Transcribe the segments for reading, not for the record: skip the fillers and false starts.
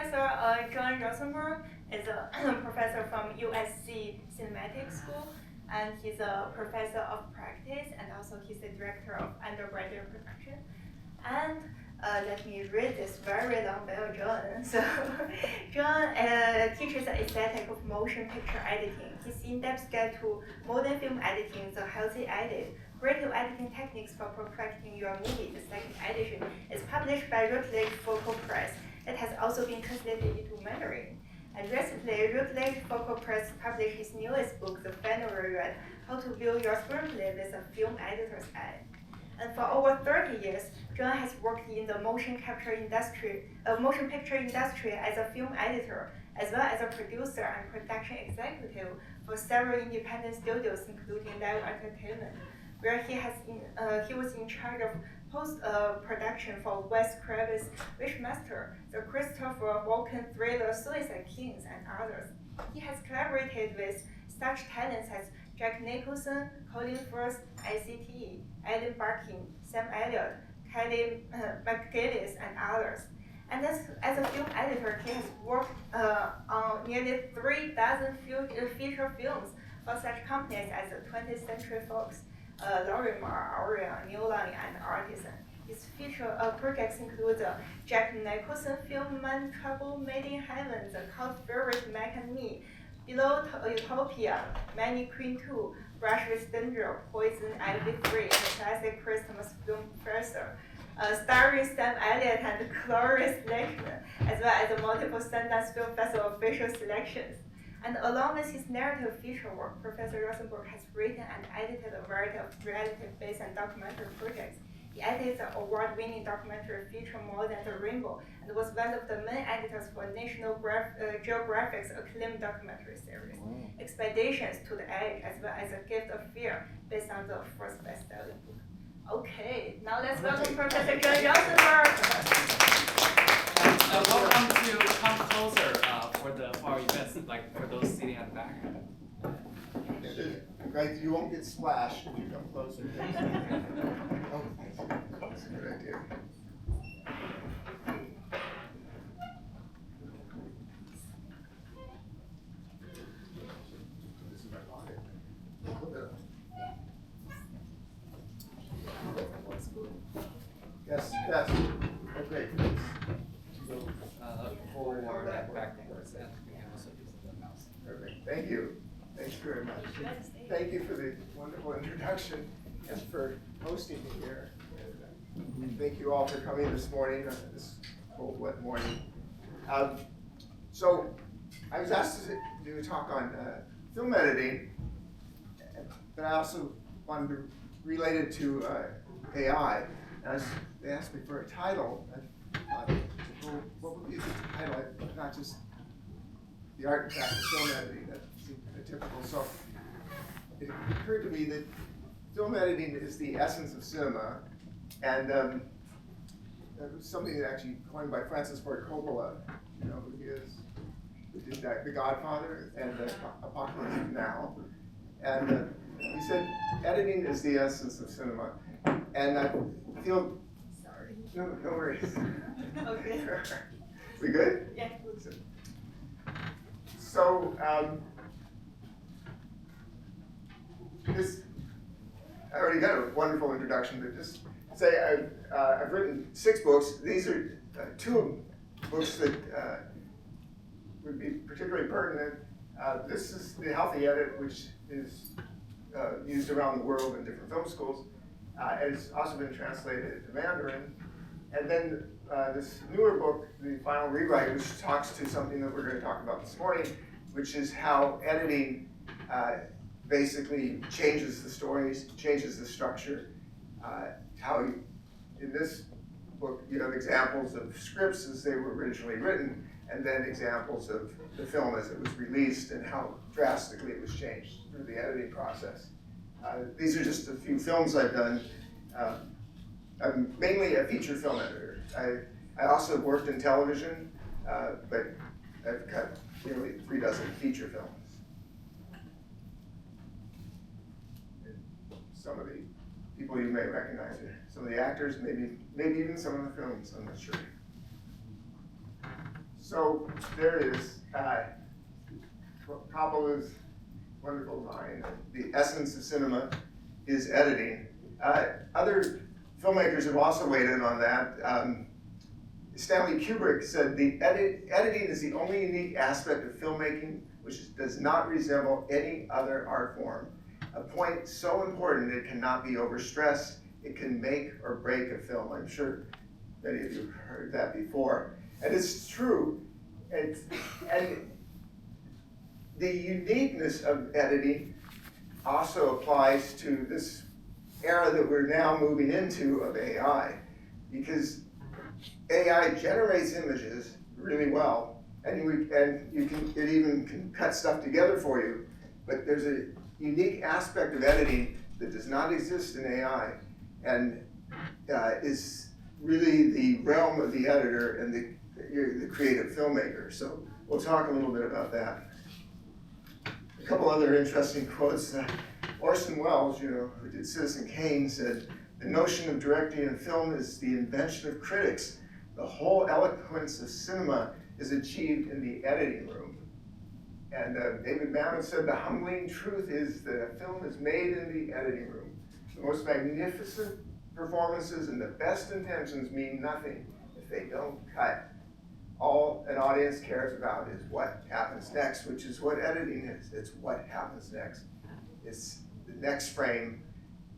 Professor John Rosenberg is a professor from USC Cinematic School, and he's a professor of practice, and also he's the director of undergraduate production. And let me read this very long bio, John. So, John teaches the aesthetic of motion picture editing. His in-depth guide to modern film editing, The Healthy Edit, creative editing techniques for perfecting your movie, the second edition, is published by Routledge Focal Press. It has also been translated into Mandarin. And recently, Routledge Focal Press published his newest book, The Final Rewrite, How to View Your Screenplay with a Film Editor's Eye. And for over 30 years, John has worked in the motion picture industry as a film editor, as well as a producer and production executive for several independent studios, including Live Entertainment, where he was in charge of post-production for Wes Craven's Wishmaster, the Christopher Walken thriller Suicide Kings, and others. He has collaborated with such talents as Jack Nicholson, Colin Firth, ICT, Alan Barkin, Sam Elliott, Kelly McGillis, and others. And as a film editor, he has worked on nearly 3 dozen feature films for such companies as 20th Century Fox, Lorimar, Orion, New Line, and Artisan. His feature projects include the Jack Nicholson film Man Trouble Made in Heaven, the cult favorite Mac and Me, Below Utopia, Mannequin 2, Brush with Danger, Poison Ivy 3, and the classic Christmas film Fraser, starring Sam Elliott and Cloris Leachman, as well as multiple Sundance Film Festival official selections. And along with his narrative feature work, Professor Rosenberg has written and edited a variety of reality-based and documentary projects. He edited the award-winning documentary feature More Than the Rainbow, and was one of the main editors for National Geographic's acclaimed documentary series, Expeditions to the Edge, as well as A Gift of Fear, based on the first best-selling book. Okay, now let's welcome Professor John Rosenberg. Welcome to come closer for our events, like for those sitting at the back. Right, you won't get splashed if you come closer. Oh, that's a good idea. This is my pocket. Yes, yes. Okay, thanks. Forward and backwards, and we can also use the mouse. Perfect. Thank you. Thanks very much. Thank you for the wonderful introduction and for hosting me here. And thank you all for coming this morning, this cold, wet morning. So I was asked to do a talk on film editing, but I also wanted to relate it to AI. And they asked me for a title. I thought, well, what would be the title? Not just the art and craft of film editing. That seemed kind of typical. So it occurred to me that film editing is the essence of cinema, and that was something that actually coined by Francis Ford Coppola. You know who he is? Who did The Godfather and Apocalypse Now. And he said editing is the essence of cinema, and I feel. Sorry. No worries. Okay. We good? Yeah. So, I already got a wonderful introduction, but just say I've written 6 books. These are 2 books that would be particularly pertinent. This is The Healthy Edit, which is used around the world in different film schools. It's also been translated into Mandarin. And then this newer book, The Final Rewrite, which talks to something that we're going to talk about this morning, which is how editing basically changes the stories, changes the structure. In this book, you have examples of scripts as they were originally written, and then examples of the film as it was released and how drastically it was changed through the editing process. These are just a few films I've done. I'm mainly a feature film editor. I also worked in television, but I've cut nearly 3 dozen feature films. And some of the people you may recognize are some of the actors, maybe even some of the films, I'm not sure. So there it is. Coppola's wonderful line. The essence of cinema is editing. Other filmmakers have also weighed in on that. Stanley Kubrick said the editing is the only unique aspect of filmmaking which does not resemble any other art form. A point so important it cannot be overstressed. It can make or break a film. I'm sure many of you have heard that before. And it's true. And the uniqueness of editing also applies to this era that we're now moving into of AI, because AI generates images really well, and it even can cut stuff together for you. But there's a unique aspect of editing that does not exist in AI, and is really the realm of the editor and the creative filmmaker. So we'll talk a little bit about that. A couple other interesting quotes. Orson Welles, who did Citizen Kane, said, "The notion of directing in film is the invention of critics. The whole eloquence of cinema is achieved in the editing room." And David Mamet said, "The humbling truth is that a film is made in the editing room. The most magnificent performances and the best intentions mean nothing if they don't cut. All an audience cares about is what happens next," which is what editing is. It's what happens next. It's the next frame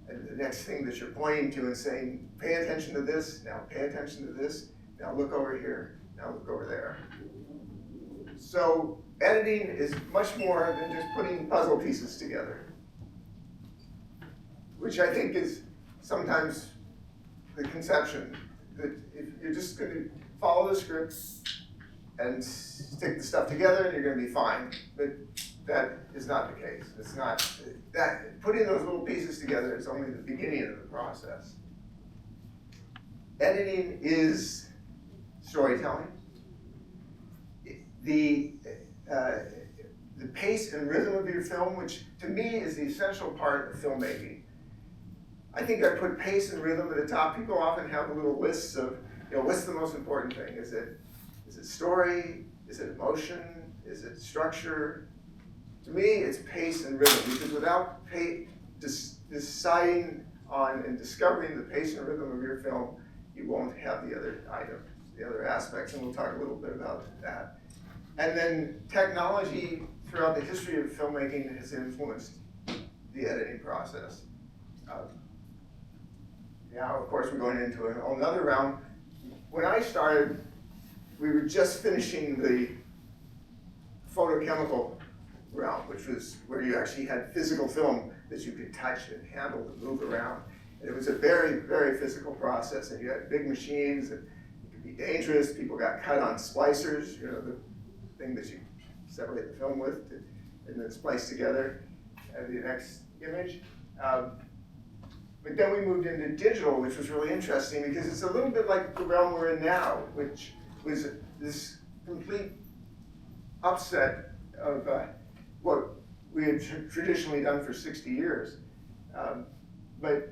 and the next thing that you're pointing to and saying, pay attention to this, now pay attention to this, now look over here, now look over there. So editing is much more than just putting puzzle pieces together, which I think is sometimes the conception, that if you're just going to follow the script and stick the stuff together and you're going to be fine. But that is not the case. It's not that putting those little pieces together is only the beginning of the process. Editing is storytelling. The pace and rhythm of your film, which to me is the essential part of filmmaking. I think I put pace and rhythm at the top. People often have little lists of, what's the most important thing? Is it story? Is it emotion? Is it structure? To me, it's pace and rhythm, because without deciding on and discovering the pace and rhythm of your film, you won't have the other items, the other aspects, and we'll talk a little bit about that. And then technology throughout the history of filmmaking has influenced the editing process. Now, of course, we're going into another realm. When I started, we were just finishing the photochemical realm, which was where you actually had physical film that you could touch and handle and move around. And it was a very, very physical process, and you had big machines, and it could be dangerous. People got cut on splicers, the thing that you separate the film with, and then splice together. And the next image. But then we moved into digital, which was really interesting, because it's a little bit like the realm we're in now, which was this complete upset of what we had traditionally done for 60 years. But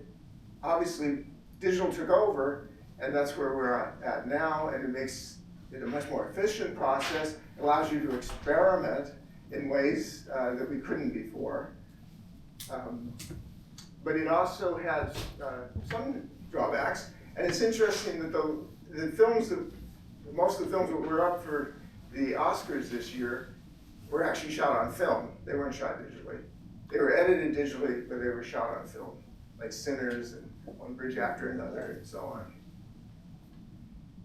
obviously, digital took over, and that's where we're at now, and it makes it a much more efficient process. It allows you to experiment in ways that we couldn't before. But it also has some drawbacks, and it's interesting that most of the films that were up for the Oscars this year were actually shot on film. They weren't shot digitally. They were edited digitally, but they were shot on film, like Sinners and One Bridge After Another, and so on.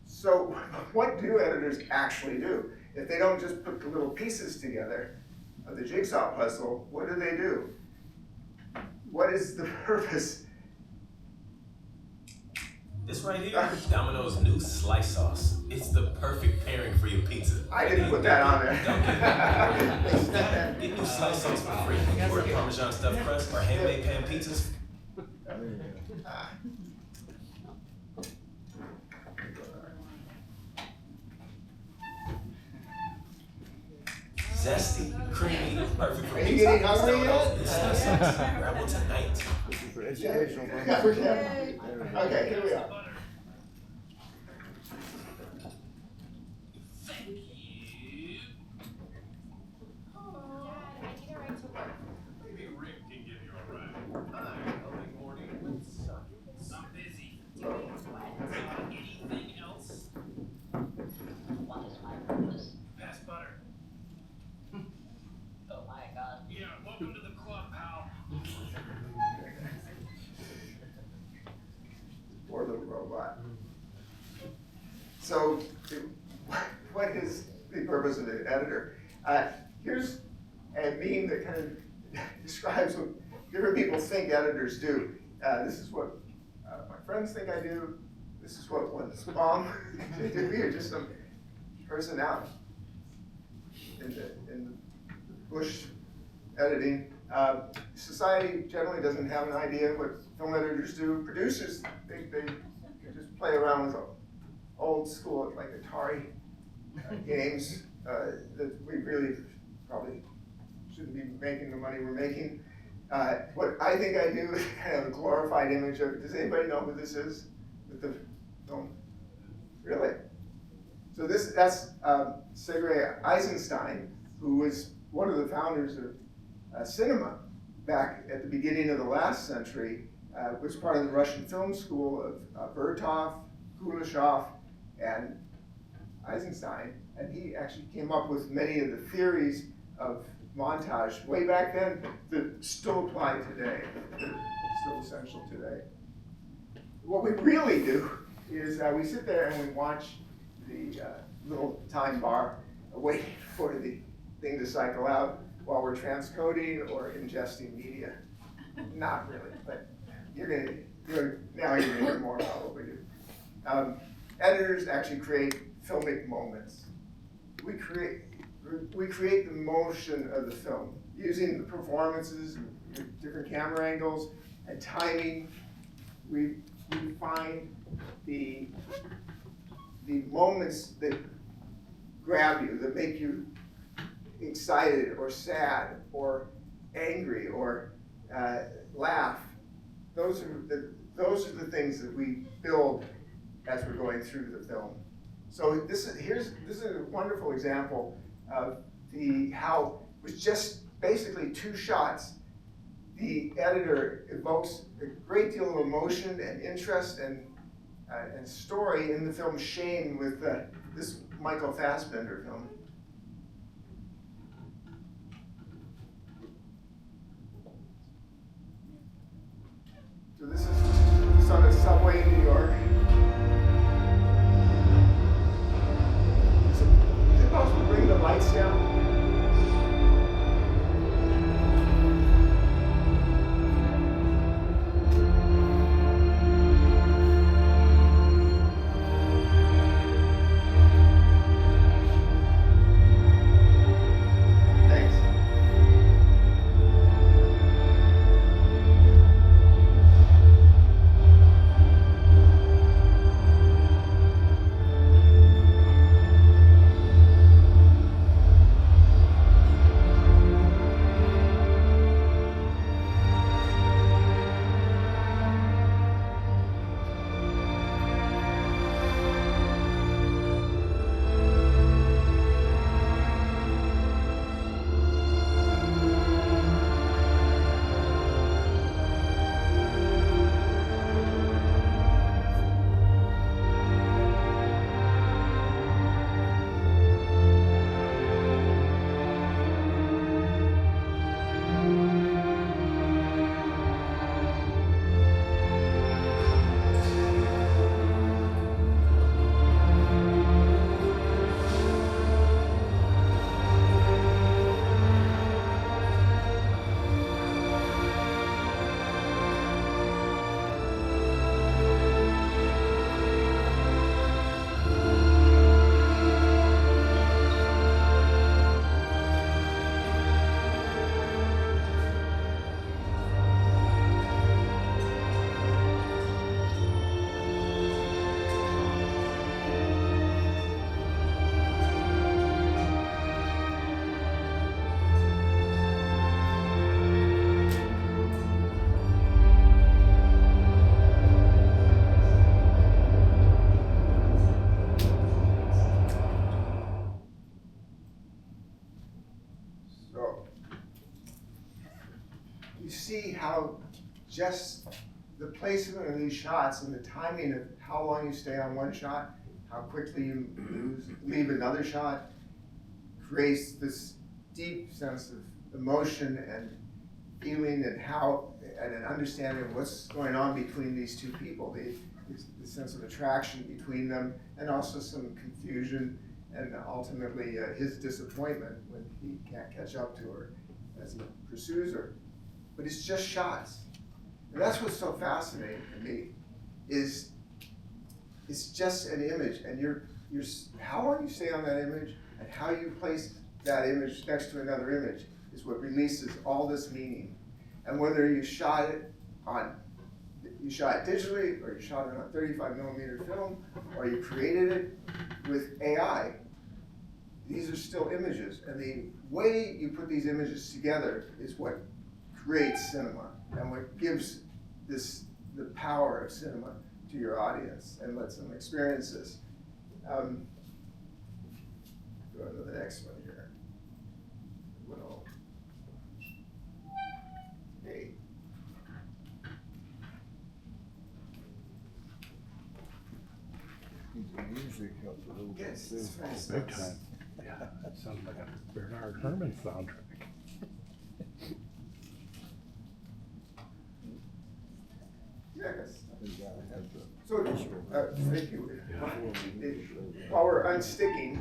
So what do editors actually do? If they don't just put the little pieces together of the jigsaw puzzle, what do? What is the purpose? This right here, Domino's new slice sauce. It's the perfect pairing for your pizza. I didn't put that on there. Get new slice sauce for free. Or Parmesan stuffed crust or handmade pan pizzas. Zesty, creamy, perfect for Are you pizza. getting hungry yet? It's slice sauce. Grab one tonight. Okay, here we are. So, what is the purpose of the editor? Here's a meme that kind of describes what different people think editors do. This is what my friends think I do. This is what one's mom thinks we are just some person out in the bush editing. Society generally doesn't have an idea what film editors do. Producers think they just play around with old school, like Atari games that we really probably shouldn't be making the money we're making. What I think I do is kind of a glorified image of, does anybody know who this is with the film? Really? So that's Sergei Eisenstein, who was one of the founders of cinema back at the beginning of the last century, was part of the Russian film school of Vertov, Kuleshov, and Eisenstein. And he actually came up with many of the theories of montage way back then that still apply today, that are still essential today. What we really do is we sit there and we watch the little time bar waiting for the thing to cycle out while we're transcoding or ingesting media. Not really, but now you're gonna hear more about what we do. Editors actually create filmic moments. We create the motion of the film using the performances, different camera angles, and timing. We find the moments that grab you, that make you excited or sad or angry or laugh. Those are the things that we build as we're going through the film. So this is a wonderful example of how with just basically 2 shots, the editor evokes a great deal of emotion and interest and story in the film Shane with this Michael Fassbender film. So this is on a subway in New York. So, is it possible to bring the lights down? See how just the placement of these shots and the timing of how long you stay on one shot, how quickly you leave another shot, creates this deep sense of emotion and feeling and an understanding of what's going on between these 2 people. the sense of attraction between them, and also some confusion, and ultimately his disappointment when he can't catch up to her as he pursues her. But it's just shots. And that's what's so fascinating to me, is it's just an image, and how long you stay on that image and how you place that image next to another image is what releases all this meaning. And whether you shot it digitally, or you shot it on 35mm film, or you created it with AI, these are still images. And the way you put these images together is what creates cinema, and what gives the power of cinema to your audience and lets them experience this. Go to the next one here. Hey. The music helps a little bit Yes, too. it's fantastic. Big time. Yeah, that sounds like a Bernard Herrmann soundtrack. Yes. The guy has the So, thank you. Yeah. While we're unsticking,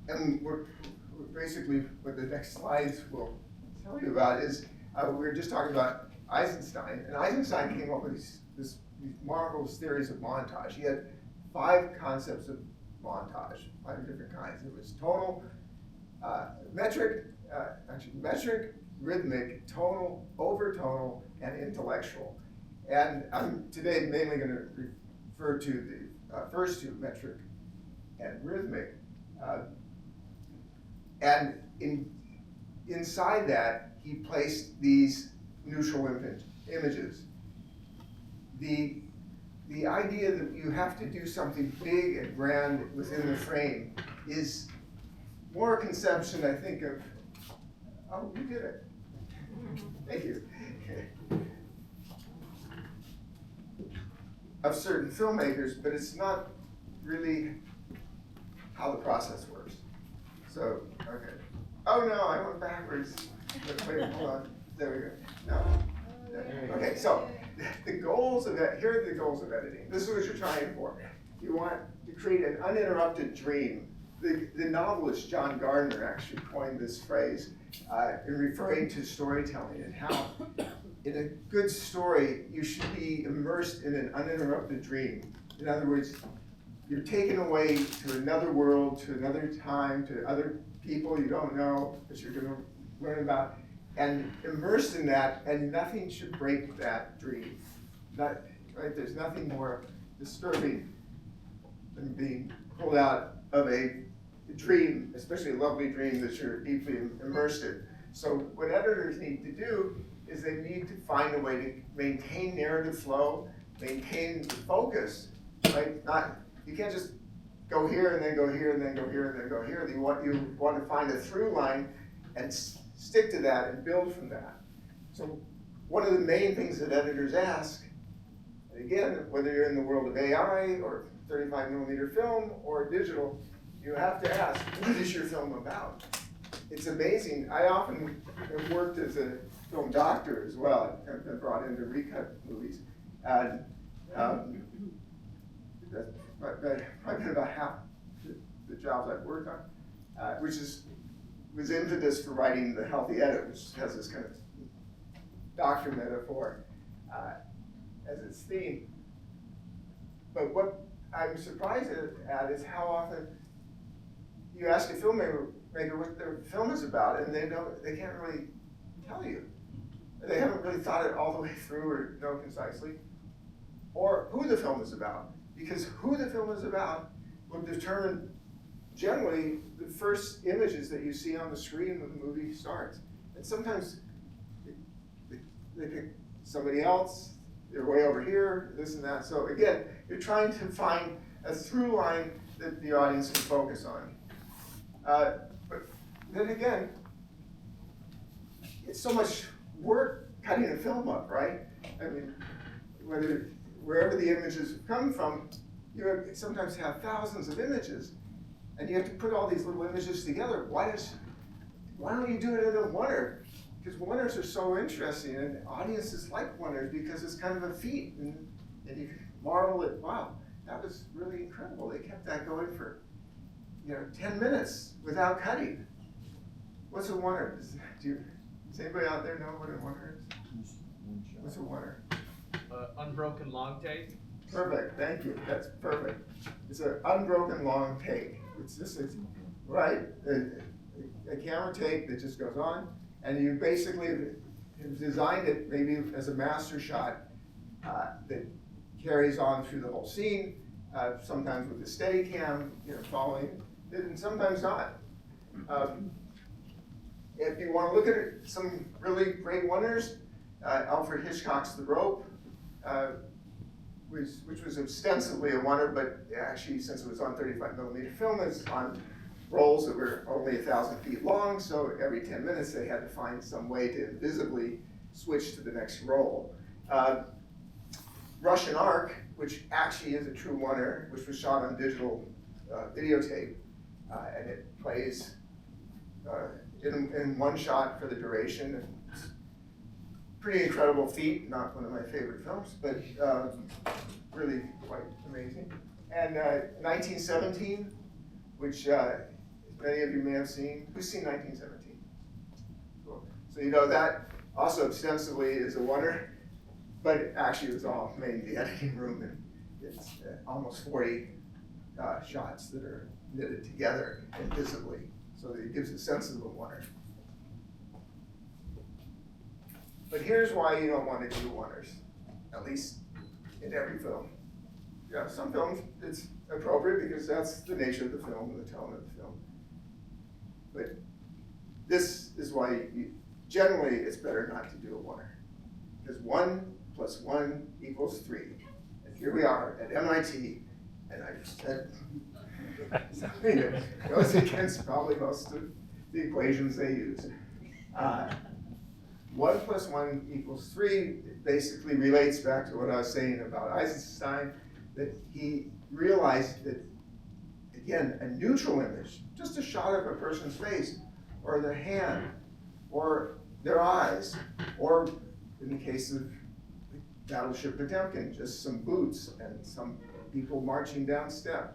and we're basically what the next slides will tell you about is, we were just talking about Eisenstein, and Eisenstein came up with these marvelous theories of montage. He had 5 concepts of montage, 5 different kinds. It was tonal, metric, rhythmic, tonal, overtonal, and intellectual. And I'm today mainly going to refer to the first 2, metric and rhythmic. And inside that, he placed these neutral images. The idea that you have to do something big and grand within the frame is more a conception, I think, of, oh, we did it. Thank you. Of certain filmmakers, but it's not really how the process works. So, okay. Oh no, I went backwards. Wait, hold on. There we go. No. Okay, so the goals of that, here are the goals of editing. This is what you're trying for. You want to create an uninterrupted dream. The novelist John Gardner actually coined this phrase in referring to storytelling, and how in a good story you should be immersed in an uninterrupted dream. In other words, you're taken away to another world, to another time, to other people you don't know, that you're going to learn about, and immersed in that, and nothing should break that dream. Right? There's nothing more disturbing than being pulled out of a dream, especially a lovely dream that you're deeply immersed in. So what editors need to do is they need to find a way to maintain narrative flow, maintain the focus, right? You can't just go here and then go here and then go here and then go here. You want to find a through line and stick to that and build from that. So one of the main things that editors ask, and again, whether you're in the world of AI or 35mm film or digital, you have to ask, what is your film about? It's amazing. I often have worked as a film doctor as well. I've been brought in to recut movies. And that's probably been about half the jobs I've worked on, which was impetus for writing The Healthy Edit, which has this kind of doctor metaphor as its theme. But what I'm surprised at is how often you ask a filmmaker what their film is about, and they can't really tell you. They haven't really thought it all the way through or know concisely, or who the film is about. Because who the film is about will determine generally the first images that you see on the screen when the movie starts. And sometimes they pick somebody else, they're way over here, this and that. So again, you're trying to find a through line that the audience can focus on. But then again, it's so much work cutting a film up, right? I mean, wherever the images come from, you sometimes have thousands of images, and you have to put all these little images together. Why don't you do it in a one or because wonders are so interesting, and audiences like wonders because it's kind of a feat, and you marvel at, wow, that was really incredible. They kept that going for 10 minutes without cutting. What's a wonder? Does anybody out there know what a wonder is? What's a wonder? Unbroken long take. Perfect, thank you, that's perfect. It's an unbroken long take. It's just, right, a camera take that just goes on, and you basically have designed it maybe as a master shot that carries on through the whole scene, sometimes with a steady cam, following it, and sometimes not. If you want to look at some really great wonders, Alfred Hitchcock's The Rope, which was ostensibly a wonder, but actually, since it was on 35mm film, it's on rolls that were only 1,000 feet long, so every 10 minutes they had to find some way to invisibly switch to the next roll. Russian Ark, which actually is a true wonder, which was shot on digital videotape, and it plays in one shot for the duration. It's pretty incredible feat, not one of my favorite films, but really quite amazing. And 1917, which many of you may have seen. Who's seen 1917? Cool. So that also ostensibly is a wonder, but it actually was all made in the editing room, and it's almost 40 shots that are knitted together invisibly, so that it gives a sense of a wonder. But here's why you don't want to do wonders, at least in every film. Some films it's appropriate because that's the nature of the film and the tone of the film. But this is why generally it's better not to do a wonder, because 1 + 1 = 3. And here we are at MIT, and I've said something that goes against probably most of the equations they use. 1 + 1 = 3 it basically relates back to what I was saying about Eisenstein, that he realized that, again, a neutral image, just a shot of a person's face, or their hand, or their eyes, or in the case of Battleship Potemkin, just some boots and some people marching down steps,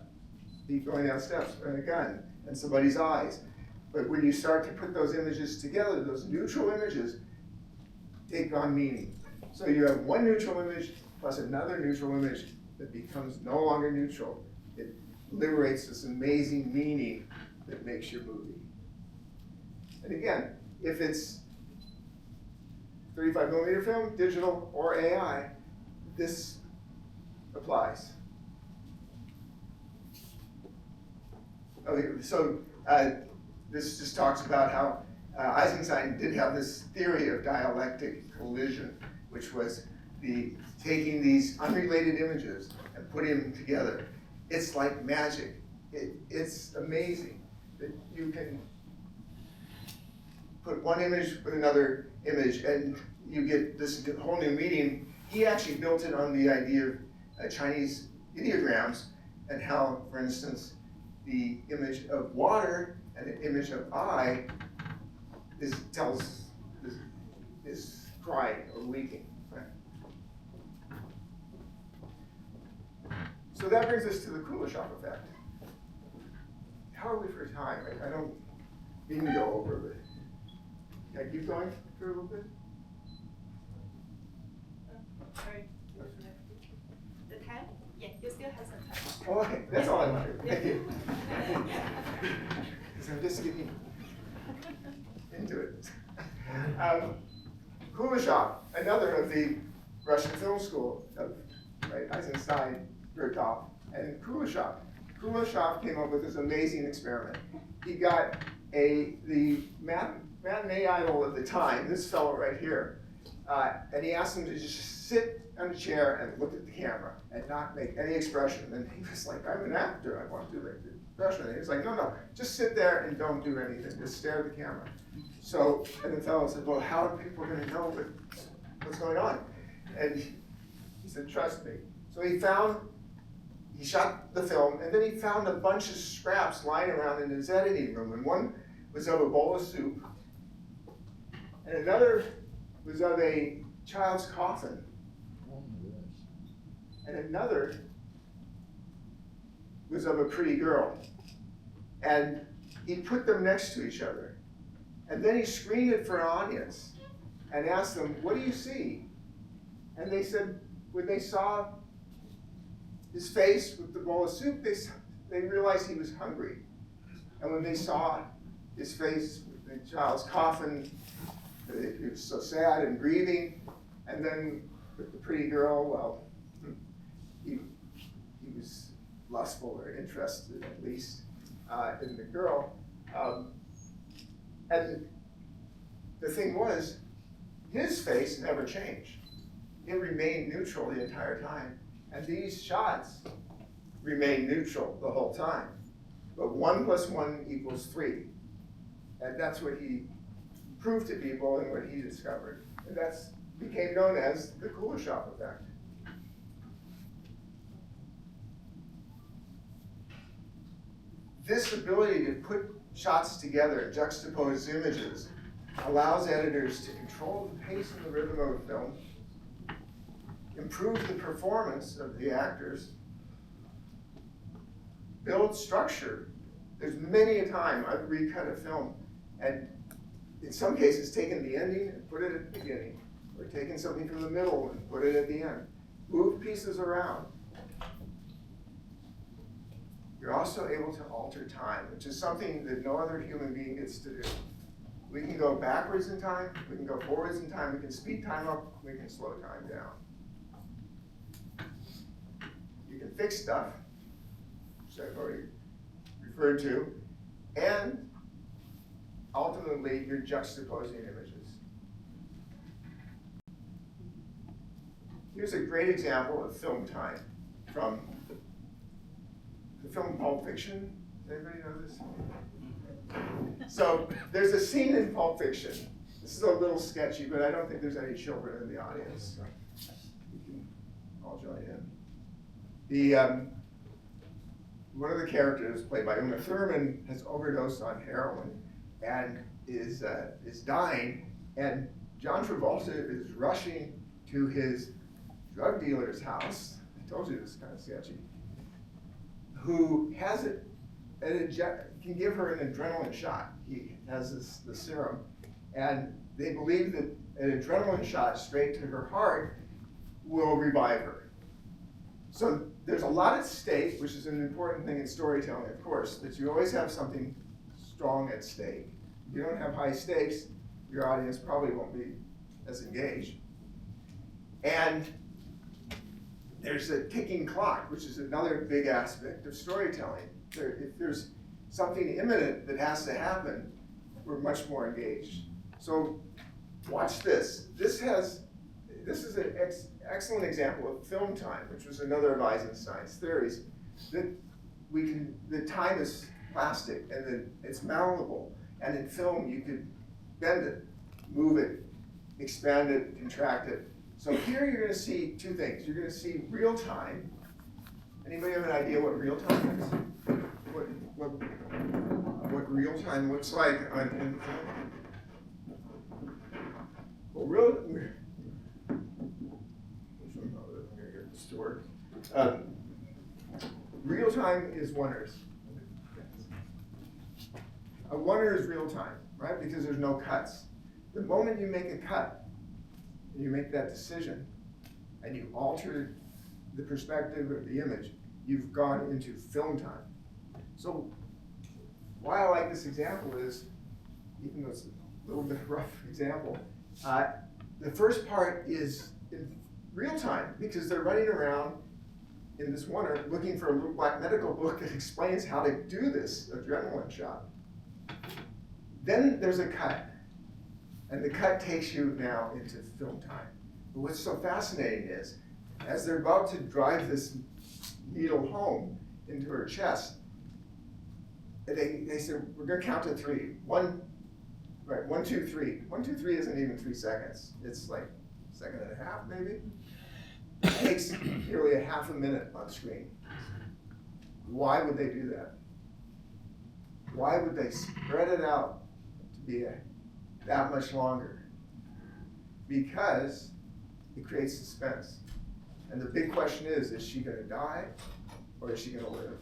feet going down steps, and a gun, and somebody's eyes. But when you start to put those images together, those neutral images take on meaning. So you have one neutral image plus another neutral image that becomes no longer neutral. It liberates this amazing meaning that makes your movie. And again, if it's 35mm film, digital, or AI, this applies. Okay, so this just talks about how Eisenstein did have this theory of dialectic collision, which was taking these unrelated images and putting them together. It's like magic. It's amazing that you can put one image with another image and you get this whole new meaning. He actually built it on the idea of Chinese ideograms and how, for instance, the image of water and the image of eye is crying or weeping. Right? So that brings us to the Kuleshov effect. How are we for time? I don't mean to go over, but can I keep going for a little bit? Sorry, the time? Yeah, you still have some time. Oh, okay, that's all I wanted. Thank you. Because I'm just getting into it. Kuleshov, another of the Russian film school of Eisenstein, Bertov, and Kuleshov. Kuleshov came up with this amazing experiment. He got the matinee idol of the time, this fellow right here, and he asked him to just sit on a chair and look at the camera and not make any expression. And he was like, I'm an actor, I want to do the expression. And he was like, no, just sit there and don't do anything, just stare at the camera. So, and the fellow said, well, how are people going to know what's going on? And he said, trust me. So he shot the film, and then he found a bunch of scraps lying around in his editing room. And one was of a bowl of soup, And another was of a child's coffin. Oh my gosh. And another was of a pretty girl. And he put them next to each other. And then he screened it for an audience and asked them, what do you see? And they said, when they saw his face with the bowl of soup, they realized he was hungry. And when they saw his face with the child's coffin, he was so sad and grieving. And then with the pretty girl, well, he was lustful or interested, at least, in the girl. And the thing was, his face never changed. It remained neutral the entire time. And these shots remained neutral the whole time. But 1 + 1 = 3. And that's what he proved to people and what he discovered. And that's became known as the Kuleshov effect. This ability to put shots together, juxtapose images, allows editors to control the pace and the rhythm of a film, improve the performance of the actors, build structure. There's many a time I've recut a film and in some cases taken the ending and put it at the beginning, or taken something from the middle and put it at the end. Move pieces around. You're also able to alter time, which is something that no other human being gets to do. We can go backwards in time, we can go forwards in time, we can speed time up, we can slow time down. You can fix stuff, which I've already referred to, and ultimately you're juxtaposing images. Here's a great example of film time from the film Pulp Fiction. Does anybody know this? So there's a scene in Pulp Fiction. This is a little sketchy, but I don't think there's any children in the audience, so you can all join in. One of the characters, played by Uma Thurman, has overdosed on heroin and is dying, and John Travolta is rushing to his drug dealer's house. I told you this is kind of sketchy. Who has it, can give her an adrenaline shot. He has the serum, and they believe that an adrenaline shot straight to her heart will revive her. So there's a lot at stake, which is an important thing in storytelling, of course, that you always have something strong at stake. If you don't have high stakes, your audience probably won't be as engaged. And there's a ticking clock, which is another big aspect of storytelling. If there's something imminent that has to happen, we're much more engaged. So watch this. This is an excellent example of film time, which was another of Eisenstein's theories, that time is plastic and that it's malleable. And in film, you could bend it, move it, expand it, contract it. So here you're going to see two things. You're going to see real time. Anybody have an idea what real time is? What real time looks like in film? Well, I'm going to get this to work. Real time is oneers. A oneer is real time, right? Because there's no cuts. The moment you make a cut, and you make that decision, and you alter the perspective of the image, you've gone into film time. So why I like this example is, even though it's a little bit of a rough example, the first part is in real time, because they're running around in this oneer looking for a little black medical book that explains how to do this adrenaline shot. Then there's a cut, and the cut takes you now into film time. But what's so fascinating is, as they're about to drive this needle home into her chest, they said, we're going to count to 3. 1, 2, 3. 1, 2, 3 isn't even 3 seconds. It's like a second and a half, maybe. It takes nearly a half a minute on screen. Why would they do that? Why would they spread it out to be that much longer? because it creates suspense. And the big question is she gonna die or is she gonna live?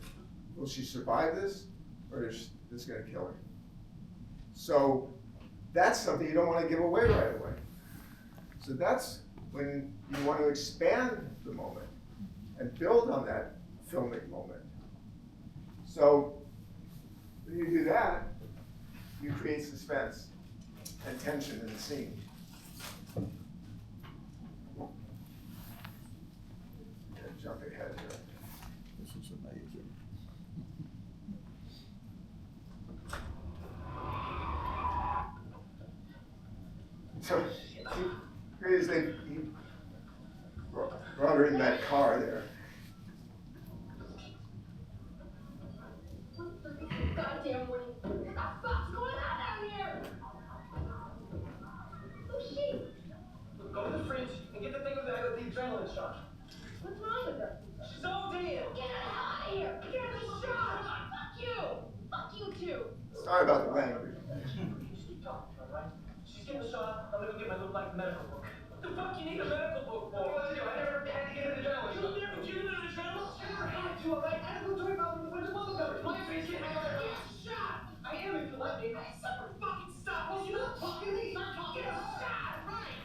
Will she survive this or is this gonna kill her? So that's something you don't wanna give away right away. So that's when you want to expand the moment and build on that filmic moment. So when you do that, you create suspense and tension in the scene. Jump ahead here. This is amazing. So here's he brought her in that car there. Goddamn morning. What the fuck's going on down here? Who's she? Go to the fridge and get the thing with the adrenaline shot. What's wrong with her? She's all dead. Get her out of here! Get her the shot! Fuck you! Fuck you too! Sorry about the language. Just keep talking, alright? She's getting the shot. I'm gonna go get my little black medical book. What the fuck you need a medical book for? What to do? I never had to get an adrenaline shot. You never get an adrenaline shot? Never had to, alright? I had to go to about when the mother got my face hit my shot! I am if you let me. I suffer fucking stop. Well, you're not talking to me. Start talking. Get a shot! Right!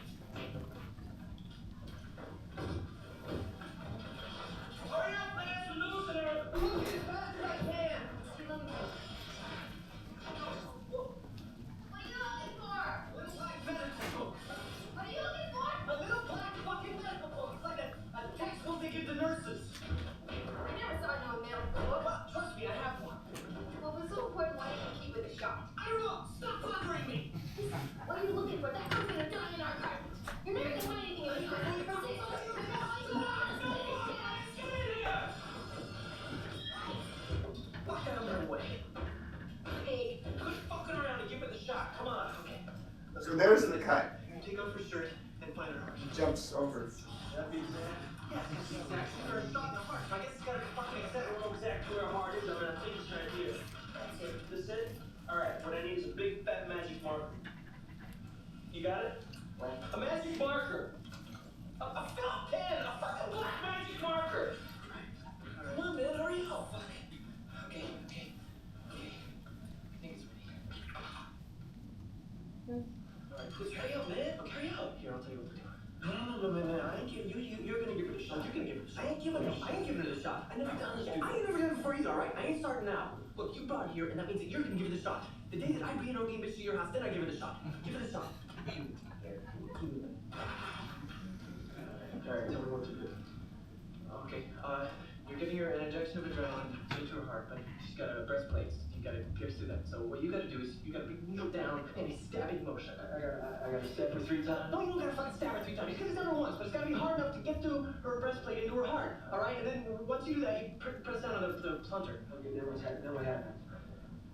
Hurry up, man! We're losing her! I'm moving as fast as I can! What are you looking for? Little black medical book. What are you looking for? A little black fucking medical book. It's like a textbook they give to nurses. I never saw no medical book. Well, trust me, I have one. What was so important? Why didn't you keep it a shot? I don't know. Stop bothering me. What are you looking for? That girl's gonna die in our car. You're never gonna find anything in this car. Get in here! Lock that under away. Pig. Quit fucking around and give it the shot. Come on. Okay. Let's So go. there's the cut. Take off her shirt and find her heart. He jumps over. That'd be exact. Yeah, it's exact. Her shot in the heart. I guess it's gotta be fucking exact. I don't know exactly where her heart is. I think it's right here. That's it. This it? Alright, what I need is a big fat magic marker. You got it? A magic marker! A felt pen! A fucking black magic marker! Come on, man, hurry up! Okay. I think it's ready. Alright, just hurry up, man. Okay, hurry up. Here, I'll tell you what to do. No, man. I ain't giving you're gonna give it a shot. You're gonna give it a shot. I ain't giving it a shot. I never done it yet. I ain't never done it before either, alright? I ain't starting now. Look, you brought it here, and that means that you're gonna give it a shot. The day that I bring an OG bitch to your house, then I give it a shot. Give it a shot. Alright, tell me what to do. Okay, you're giving her an injection of adrenaline into her heart, but she's got a breastplate. You gotta pierce through that. So what you gotta do is you gotta bring the needle down and a stabbing motion. I gotta stab her 3 times. No, you don't gotta fucking stab her 3 times. You could have done it once, but it's gotta be hard enough to get through her breastplate into her heart. Alright, and then once you do that, you press down on the plunger. Okay, then what happens?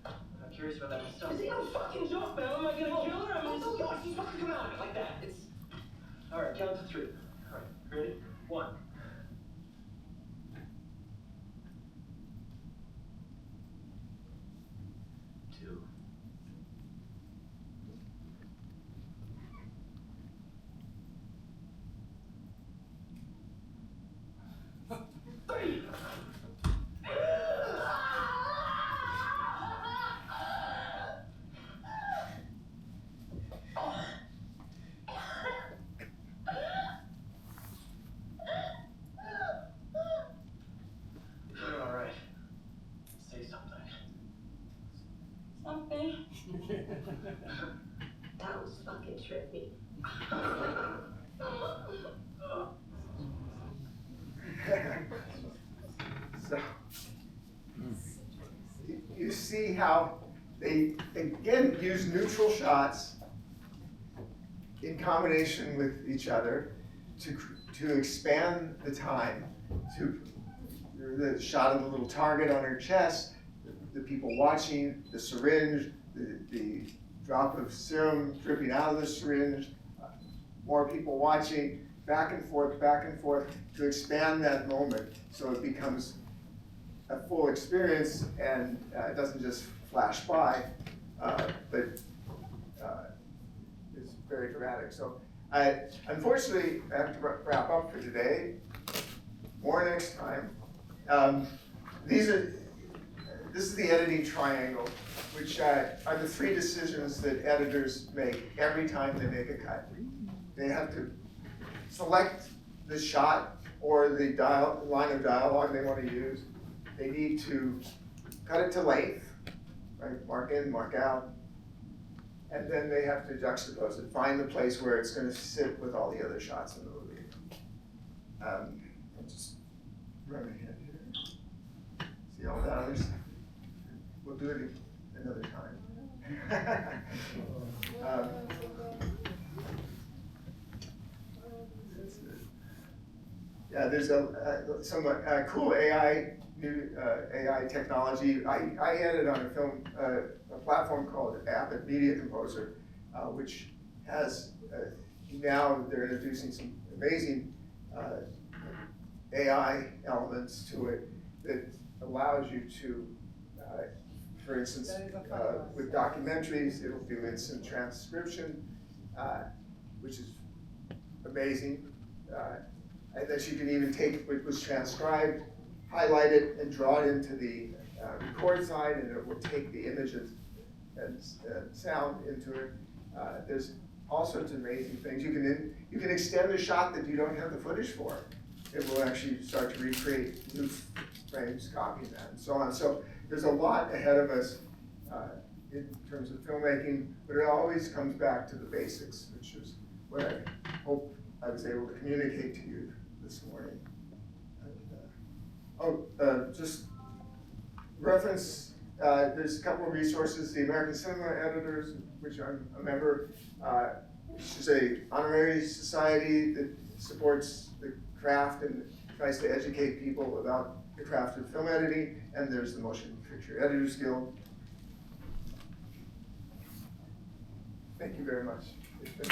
I'm curious about that myself. This ain't no fucking joke, man. Am I gonna kill her? I mean, she's fucking come out of it like that. It's alright. Count to 3. Alright, ready? 1. 2. 3. You're all right. Say something. Something. That was fucking trippy. So you see how they again use neutral shots in combination with each other to expand the time. To the shot of the little target on her chest, the people watching, the syringe, the drop of serum dripping out of the syringe, more people watching, back and forth, to expand that moment so it becomes a full experience and it doesn't just flash by, but it's very dramatic. So Unfortunately, I have to wrap up for today. More next time. This is the editing triangle, which are the 3 decisions that editors make every time they make a cut. They have to select the shot or the line of dialogue they want to use. They need to cut it to length, right? Mark in, mark out. And then they have to juxtapose it, find the place where it's going to sit with all the other shots in the movie. I'll just run ahead here. See all that others? We'll do it another time. Yeah, there's some cool new AI technology. I edited on a film, a platform called Avid Media Composer, which has, now they're introducing some amazing AI elements to it that allows you to, for instance, with documentaries, it'll do instant transcription, which is amazing. And that you can even take what was transcribed, highlight it, and draw it into the record side, and it will take the images and sound into it. There's all sorts of amazing things. You can extend a shot that you don't have the footage for. It will actually start to recreate new frames, copying that, and so on. So there's a lot ahead of us in terms of filmmaking, but it always comes back to the basics, which is what I hope I was able to communicate to you this morning. Just reference, there's a couple of resources, the American Cinema Editors, which I'm a member, which is an honorary society that supports the craft and tries to educate people about the craft of film editing, and there's the Motion Picture Editors Guild. Thank you very much. It's been